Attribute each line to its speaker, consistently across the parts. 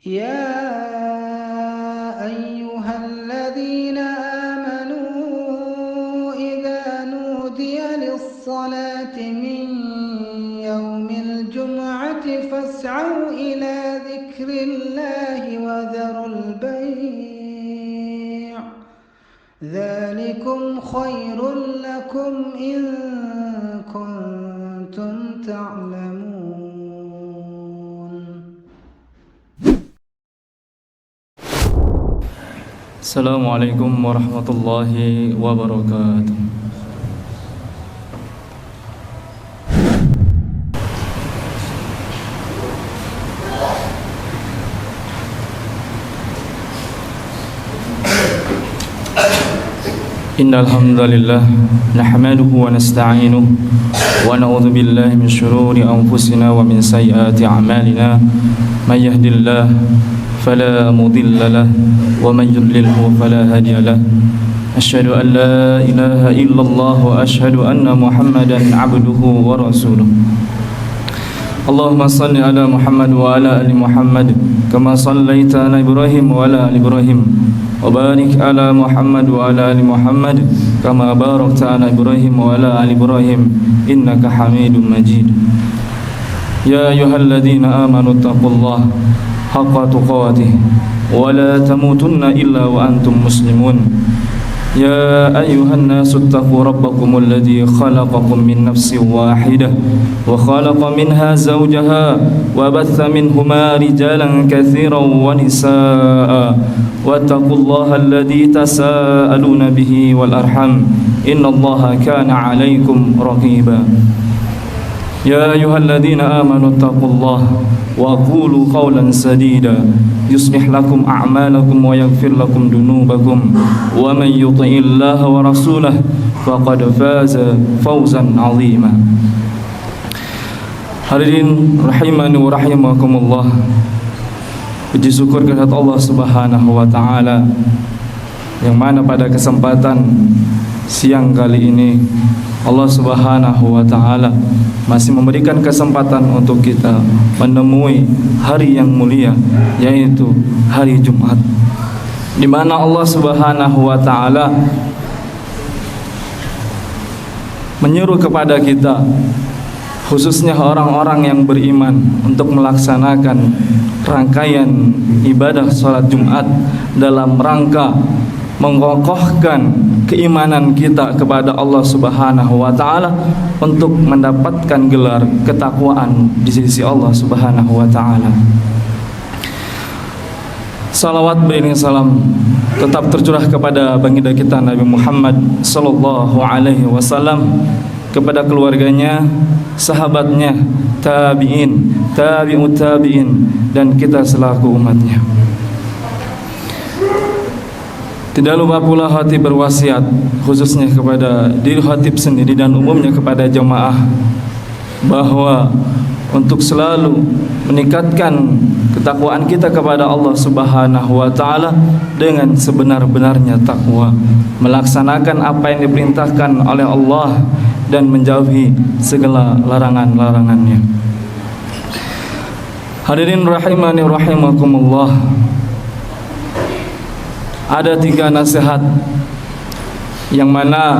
Speaker 1: يا أيها الذين آمنوا إذا نودي للصلاة من يوم الجمعة فاسعوا إلى ذكر الله وذروا البيع ذلكم خير لكم إن كنتم تعلمون.
Speaker 2: Assalamualaikum warahmatullahi wabarakatuh. Innal hamdalillah nahmaduhu wa nasta'inuhu wa na'udzu billahi min shururi anfusina wa min sayyiati a'malina may yahdihillahu فلا مضل له ومن يضلله فلا هادي له أشهد أن لا إله إلا الله وأشهد أن محمدا عبده ورسوله اللهم صل على محمد وعلى آل محمد كما صليت على إبراهيم وعلى آل إبراهيم وبارك على محمد وعلى آل محمد كما باركت على إبراهيم وعلى آل إبراهيم إنك حميد مجيد يا أيها الذين آمنوا اتقوا الله حق تقاته ولا تموتن إلا وأنتم مسلمون يا أيها الناس اتقوا ربكم الذي خلقكم من نفس واحدة وخلق منها زوجها وبث منهما رجالا كثيرا ونساء واتقوا الله الذي تساءلون به والأرحم إن الله كان عليكم رقيبا يا أيها الذين آمنوا اتقوا الله وقولوا قولا سديدا يصلح لكم أعمالكم ويغفر لكم ذنوبكم ومن يطع الله ورسوله فقد فاز فوزا عظيما. Hadirin rahimani wa rahimakumullah. Puji syukur kehadirat Allah Subhanahu wa taala yang mana pada kesempatan siang kali ini Allah Subhanahu wa taala masih memberikan kesempatan untuk kita menemui hari yang mulia, yaitu hari Jumat, di mana Allah Subhanahu wa taala menyuruh kepada kita, khususnya orang-orang yang beriman, untuk melaksanakan rangkaian ibadah salat Jumat dalam rangka mengokohkan keimanan kita kepada Allah Subhanahu wa taala untuk mendapatkan gelar ketakwaan di sisi Allah Subhanahu wa taala. Salawat beriring salam tetap tercurah kepada baginda kita Nabi Muhammad sallallahu alaihi wasallam, kepada keluarganya, sahabatnya, tabi'in, tabi'ut tabi'in, dan kita selaku umatnya. Tidak lupa pula khatib berwasiat, khususnya kepada diri khatib sendiri dan umumnya kepada jemaah, bahwa untuk selalu meningkatkan ketakwaan kita kepada Allah Subhanahu wa taala dengan sebenar-benarnya takwa, melaksanakan apa yang diperintahkan oleh Allah dan menjauhi segala larangan-larangannya. Hadirin rahimani rahimakumullah. Ada 3 nasihat yang mana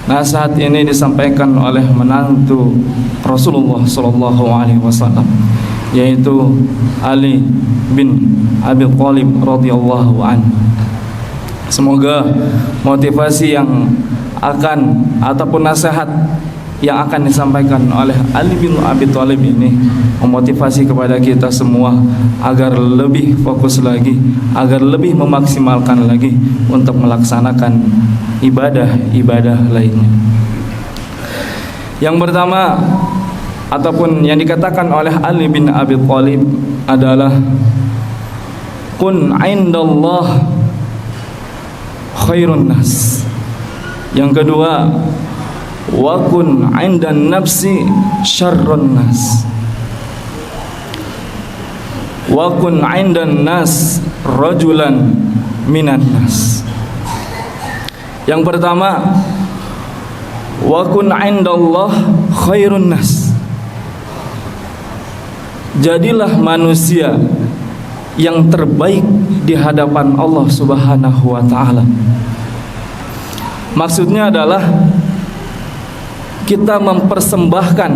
Speaker 2: nasihat ini disampaikan oleh menantu Rasulullah sallallahu alaihi wasallam, yaitu Ali bin Abi Thalib radhiyallahu anhu. Semoga motivasi yang akan ataupun nasihat yang akan disampaikan oleh Ali bin Abi Thalib ini memotivasi kepada kita semua agar lebih fokus lagi, agar lebih memaksimalkan lagi untuk melaksanakan ibadah-ibadah lainnya. Yang pertama ataupun yang dikatakan oleh Ali bin Abi Thalib adalah kun indallah khairun nas. Yang kedua, wa kun 'indan nafsi syarrun nas. Wa kun 'indan nas rajulan minan nas. Yang pertama, wa kun 'indallah khairun nas. Jadilah manusia yang terbaik di hadapan Allah Subhanahu wa taala. Maksudnya adalah kita mempersembahkan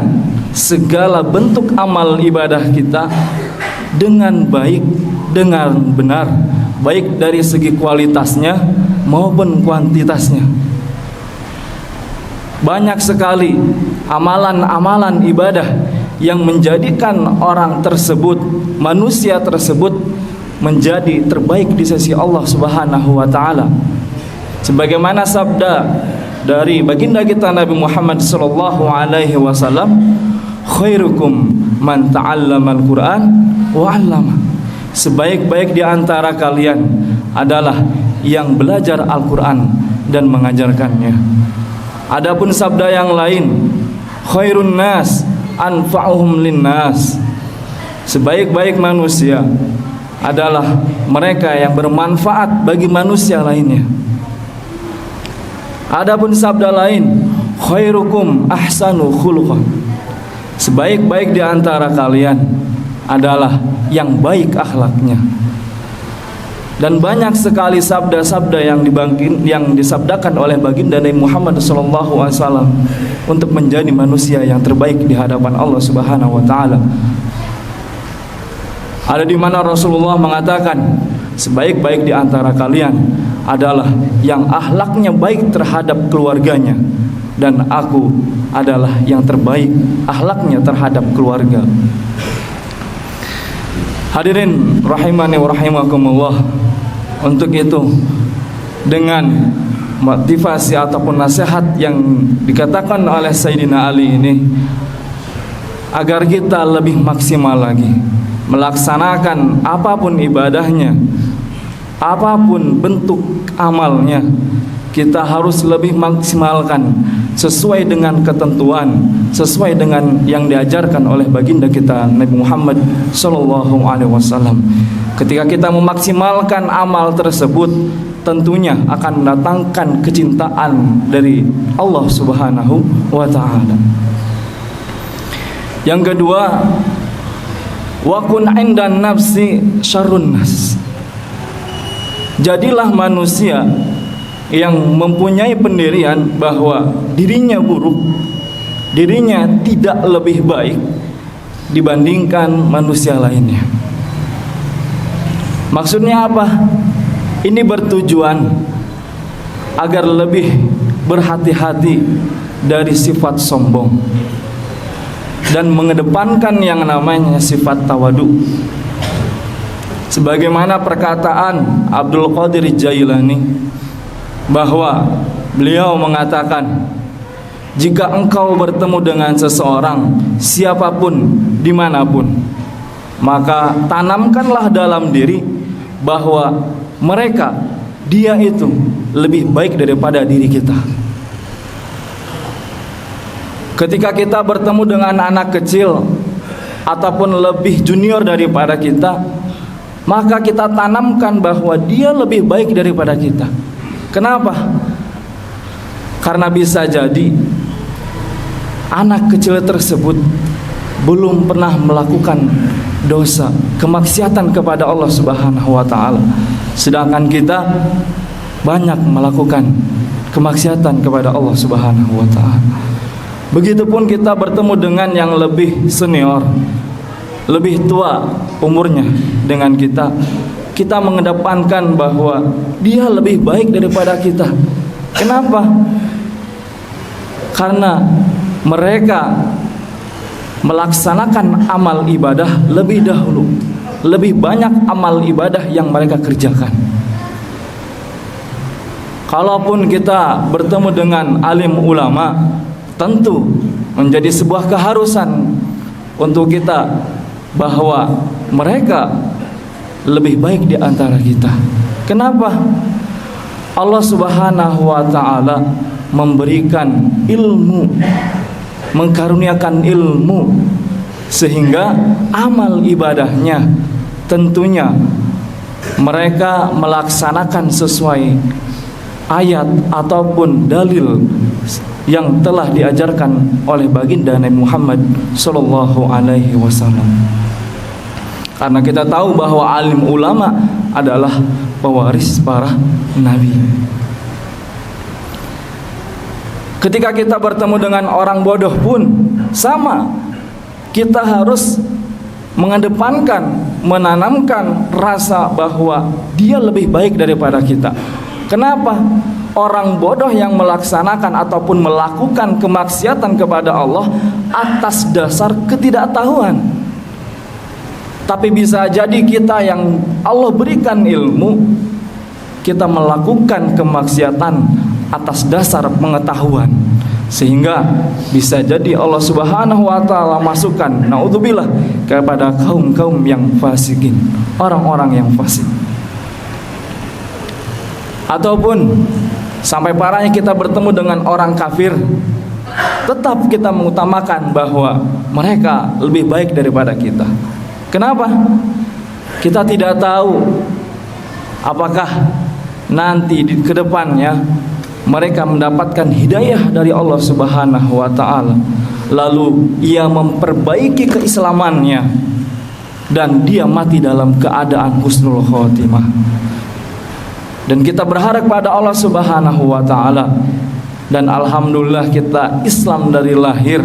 Speaker 2: segala bentuk amal ibadah kita dengan baik, dengan benar, baik dari segi kualitasnya maupun kuantitasnya. Banyak sekali amalan-amalan ibadah yang menjadikan orang tersebut, manusia tersebut menjadi terbaik di sisi Allah Subhanahu wa taala. Sebagaimana sabda dari baginda kita Nabi Muhammad sallallahu alaihi wasallam, khairukum man ta'allamal Qur'an wa 'allama. Sebaik-baik di antara kalian adalah yang belajar Al-Qur'an dan mengajarkannya. Adapun sabda yang lain, khairun nas anfa'uhum linnas. Sebaik-baik manusia adalah mereka yang bermanfaat bagi manusia lainnya. Adapun sabda lain, khairukum ahsanu khuluqan. Sebaik-baik di antara kalian adalah yang baik akhlaknya. Dan banyak sekali sabda-sabda yang disabdakan oleh baginda Nabi Muhammad SAW untuk menjadi manusia yang terbaik di hadapan Allah Subhanahu wa taala. Ada di mana Rasulullah mengatakan, sebaik-baik di antara kalian adalah yang akhlaknya baik terhadap keluarganya, dan aku adalah yang terbaik akhlaknya terhadap keluarga. Hadirin rahimani wa rahimakumullah. Untuk itu, dengan motivasi ataupun nasihat yang dikatakan oleh Sayyidina Ali ini, agar kita lebih maksimal lagi melaksanakan apapun ibadahnya, apapun bentuk amalnya, kita harus lebih maksimalkan sesuai dengan ketentuan, sesuai dengan yang diajarkan oleh baginda kita Nabi Muhammad sallallahu alaihi wasallam. Ketika kita memaksimalkan amal tersebut, tentunya akan mendatangkan kecintaan dari Allah Subhanahu wa taala. Yang kedua, wa kun 'indan nafsi syarrun nas. Jadilah manusia yang mempunyai pendirian bahwa dirinya buruk, dirinya tidak lebih baik dibandingkan manusia lainnya. Maksudnya apa? Ini bertujuan agar lebih berhati-hati dari sifat sombong dan mengedepankan yang namanya sifat tawadu. Sebagaimana perkataan Abdul Qadir Jailani, bahwa beliau mengatakan, jika engkau bertemu dengan seseorang, siapapun, dimanapun, maka tanamkanlah dalam diri bahwa mereka, dia itu lebih baik daripada diri kita. Ketika kita bertemu dengan anak kecil ataupun lebih junior daripada kita, maka kita tanamkan bahwa dia lebih baik daripada kita. Kenapa? Karena bisa jadi anak kecil tersebut belum pernah melakukan dosa, kemaksiatan kepada Allah Subhanahu wa taala. Sedangkan kita banyak melakukan kemaksiatan kepada Allah Subhanahu wa taala. Begitupun kita bertemu dengan yang lebih senior, lebih tua umurnya dengan kita, kita mengedepankan bahwa dia lebih baik daripada kita. Kenapa? Karena mereka melaksanakan amal ibadah lebih dahulu, lebih banyak amal ibadah yang mereka kerjakan. Kalaupun kita bertemu dengan alim ulama, tentu menjadi sebuah keharusan untuk kita bahwa mereka lebih baik di antara kita. Kenapa? Allah Subhanahu wa taala memberikan ilmu, mengkaruniakan ilmu, sehingga amal ibadahnya tentunya mereka melaksanakan sesuai ayat ataupun dalil yang telah diajarkan oleh baginda Nabi Muhammad sallallahu alaihi wasallam. Karena kita tahu bahwa alim ulama adalah pewaris para nabi. Ketika kita bertemu dengan orang bodoh pun sama, kita harus mengedepankan, menanamkan rasa bahwa dia lebih baik daripada kita. Kenapa? Orang bodoh yang melaksanakan ataupun melakukan kemaksiatan kepada Allah atas dasar ketidaktahuan. Tapi bisa jadi kita yang Allah berikan ilmu, kita melakukan kemaksiatan atas dasar pengetahuan, sehingga bisa jadi Allah Subhanahu wa taala masukkan naudzubillah kepada kaum-kaum yang fasikin, orang-orang yang fasik. Ataupun sampai parahnya kita bertemu dengan orang kafir, tetap kita mengutamakan bahwa mereka lebih baik daripada kita. Kenapa? Kita tidak tahu apakah nanti ke depannya mereka mendapatkan hidayah dari Allah Subhanahu wa taala, lalu ia memperbaiki keislamannya dan dia mati dalam keadaan husnul khotimah. Dan kita berharap pada Allah Subhanahu wa taala, dan alhamdulillah kita Islam dari lahir,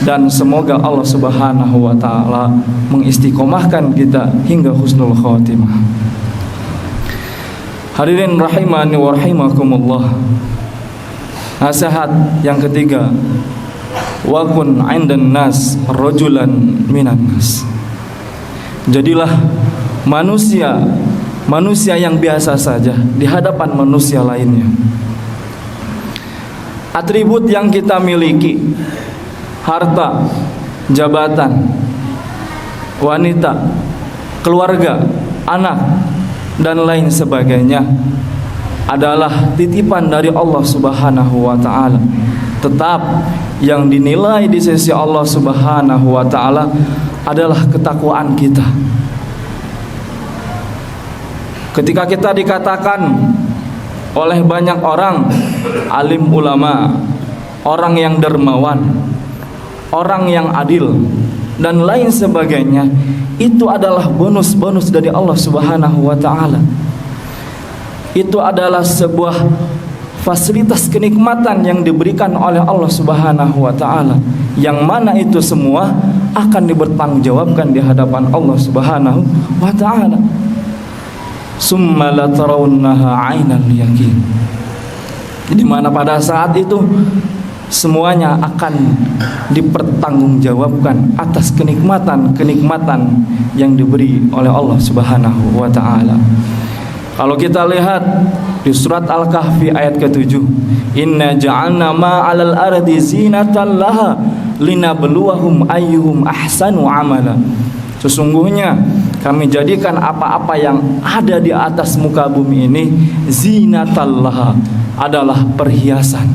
Speaker 2: dan semoga Allah Subhanahu wa taala mengistiqomahkan kita hingga husnul khotimah. Hadirin rahimani wa rahimakumullah. Nasihat yang ketiga, wa kun 'indan nas rajulan minan nas. Jadilah manusia yang biasa saja di hadapan manusia lainnya. Atribut yang kita miliki, harta, jabatan, wanita, keluarga, anak, dan lain sebagainya adalah titipan dari Allah Subhanahu wa taala. Tetap yang dinilai di sisi Allah Subhanahu wa taala adalah ketakwaan kita. Ketika kita dikatakan oleh banyak orang alim ulama, orang yang dermawan, orang yang adil, dan lain sebagainya, itu adalah bonus-bonus dari Allah Subhanahu wa taala. Itu adalah sebuah fasilitas kenikmatan yang diberikan oleh Allah Subhanahu wa taala, yang mana itu semua akan dipertanggungjawabkan di hadapan Allah Subhanahu wa taala. Summa la tarawunnaha 'ainal yaqin. Di mana pada saat itu semuanya akan dipertanggungjawabkan atas kenikmatan-kenikmatan yang diberi oleh Allah Subhanahu wa taala. Kalau kita lihat di surat Al-Kahfi ayat ke-7, inna ja'alna ma 'alal ardi zinatan laha linabluwahum ayyuhum ahsanu amala. Sesungguhnya kami jadikan apa-apa yang ada di atas muka bumi ini zinatan laha, adalah perhiasan.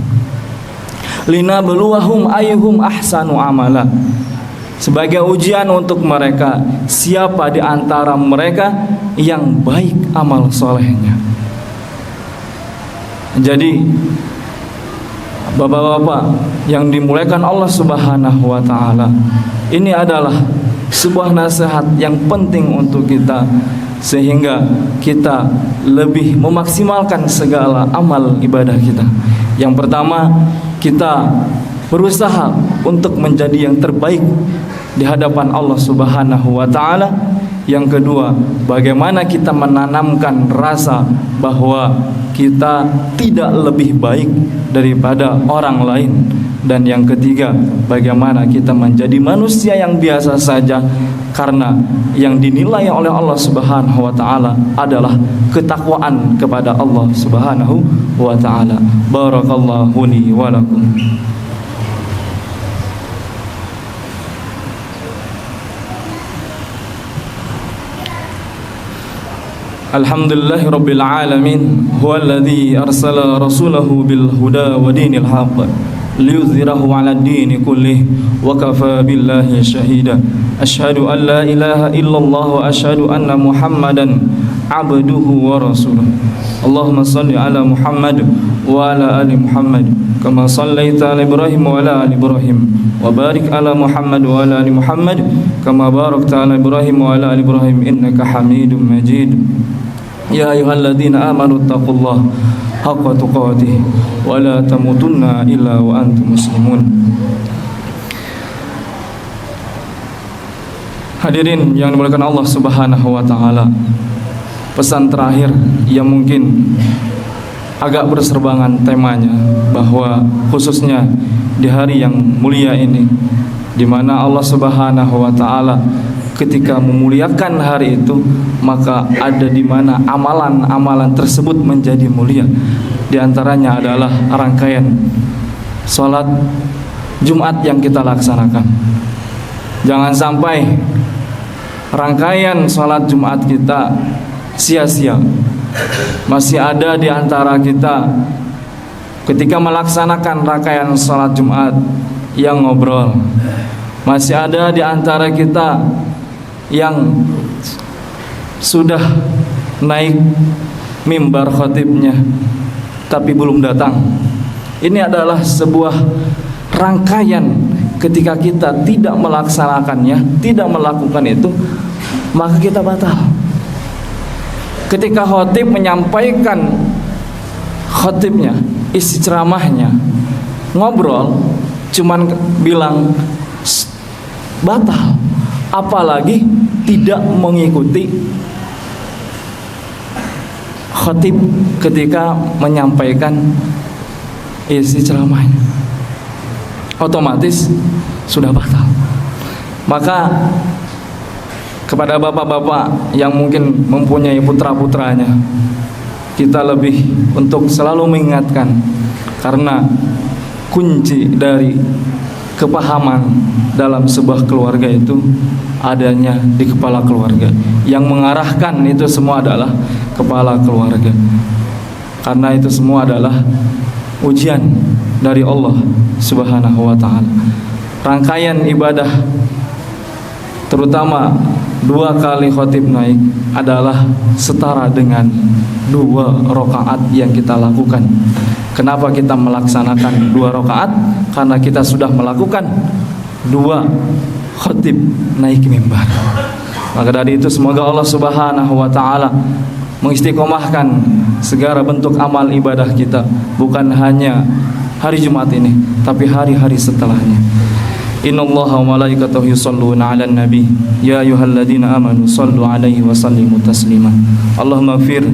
Speaker 2: Linabluwahum ayyuhum ahsanu amala, sebagai ujian untuk mereka, siapa di antara mereka yang baik amal solehnya. Jadi bapak-bapak yang dimuliakan Allah Subhanahu wa taala, ini adalah sebuah nasihat yang penting untuk kita, sehingga kita lebih memaksimalkan segala amal ibadah kita. Yang pertama, kita berusaha untuk menjadi yang terbaik di hadapan Allah Subhanahu wa taala. Yang kedua, bagaimana kita menanamkan rasa bahwa kita tidak lebih baik daripada orang lain. Dan yang ketiga, bagaimana kita menjadi manusia yang biasa saja, karena yang dinilai oleh Allah Subhanahu wa taala adalah ketakwaan kepada Allah Subhanahu wa taala. Barakallahu li wa lakum. Alhamdulillahi rabbil alamin, huwallazi arsala rasulahu bil huda wa dinil haqq liyudhhirahu 'ala ad-din kullih wa kafa billahi shahida. Asyhadu an la ilaha illallah wa asyhadu anna Muhammadan عبده ورسوله اللهم صل على محمد وعلى آل محمد كما صليت على إبراهيم وعلى آل إبراهيم وبارك على محمد وعلى آل محمد كما باركت على إبراهيم وعلى آل إبراهيم إنك حميد مجيد يا أيها الذين آمنوا اتقوا الله حق تقاته ولا تموتن إلا وأنتم مسلمون. Hadirin yang dimuliakan Allah Subhanahu wa taala. Pesan terakhir yang mungkin agak berserbangan temanya, bahwa khususnya di hari yang mulia ini, di mana Allah Subhanahu wa taala ketika memuliakan hari itu, maka ada di mana amalan-amalan tersebut menjadi mulia. Di antaranya adalah rangkaian salat Jumat yang kita laksanakan. Jangan sampai rangkaian salat Jumat kita sia-sia. Masih ada di antara kita ketika melaksanakan rangkaian salat Jumat yang ngobrol. Masih ada di antara kita yang sudah naik mimbar khatibnya tapi belum datang. Ini adalah sebuah rangkaian. Ketika kita tidak melaksanakannya, tidak melakukan itu, maka kita batal. Ketika khatib menyampaikan khatibnya, isi ceramahnya, ngobrol, cuman bilang batal, apalagi tidak mengikuti khatib ketika menyampaikan isi ceramahnya, otomatis sudah batal. Maka kepada bapak-bapak yang mungkin mempunyai putra-putranya, kita lebih untuk selalu mengingatkan, karena kunci dari kepahaman dalam sebuah keluarga itu adanya di kepala keluarga. Yang mengarahkan itu semua adalah kepala keluarga. Karena itu semua adalah ujian dari Allah Subhanahu wa taala. Rangkaian ibadah, terutama 2 kali khatib naik, adalah setara dengan 2 rakaat yang kita lakukan. Kenapa kita melaksanakan 2 rakaat? Karena kita sudah melakukan 2 khatib naik mimbar. Maka dari itu semoga Allah Subhanahu wa taala mengistiqomahkan segala bentuk amal ibadah kita, bukan hanya hari Jumat ini, tapi hari-hari setelahnya. Innallaha wa malaikatahu yusholluna 'alan nabi ya ayyuhalladzina amanu shallu 'alaihi wa sallimu taslima. Allahumma ighfir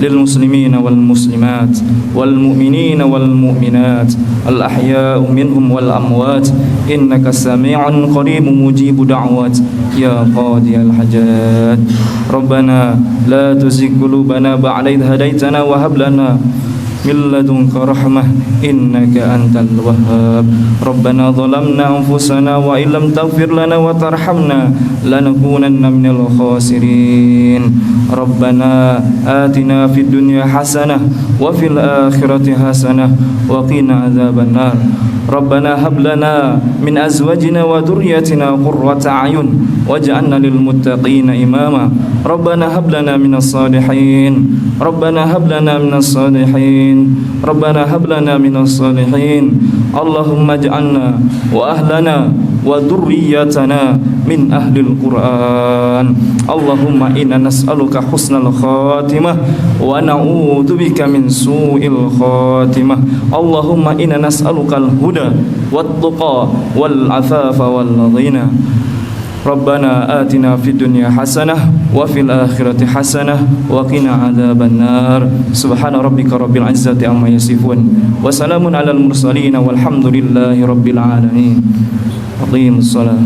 Speaker 2: lil muslimina wal muslimat wal mu'minina wal mu'minat al ahya'u minhum wal amwat innaka sami'un qaribun mujibud da'wat ya qadiyal hajat. Rabbana la tuzigh qulubana ba'da idh hadaitana wa hab lana min ladunka rahmah innaka antal wahhab. Rabbana zalamna anfusana wa illam taghfir lana wa tarhamna lanakunanna minal khasirin. Rabbana atina fid dunya hasanah wa fil akhirati hasanah wa qina adzabannar. Rabbana hab lana min azwajina wa dhurriyyatina qurrata a'yun waj'alna lil muttaqina imama. Rabbana hab lana minas salihin. Rabbana hab lana minas salihin. Rabbana hab lana minas salihin. Allahumma ij'alna wa ahlana wa dhurriyyatana min ahlil Qur'an. Allahumma inna nas'aluka husnal khatimah wa na'udzubika min su'il khatimah. Allahumma inna nas'aluka al-huda wat-tuqa wal-'afafa wal-ghina. Rabbana atina fid dunya hasanah wa fil akhirati hasanah wa qina adzabannar. Subhana rabbika rabbil izzati amma yasifun wa salamun alal mursalin walhamdulillahi rabbil alamin. Aqimus shalah.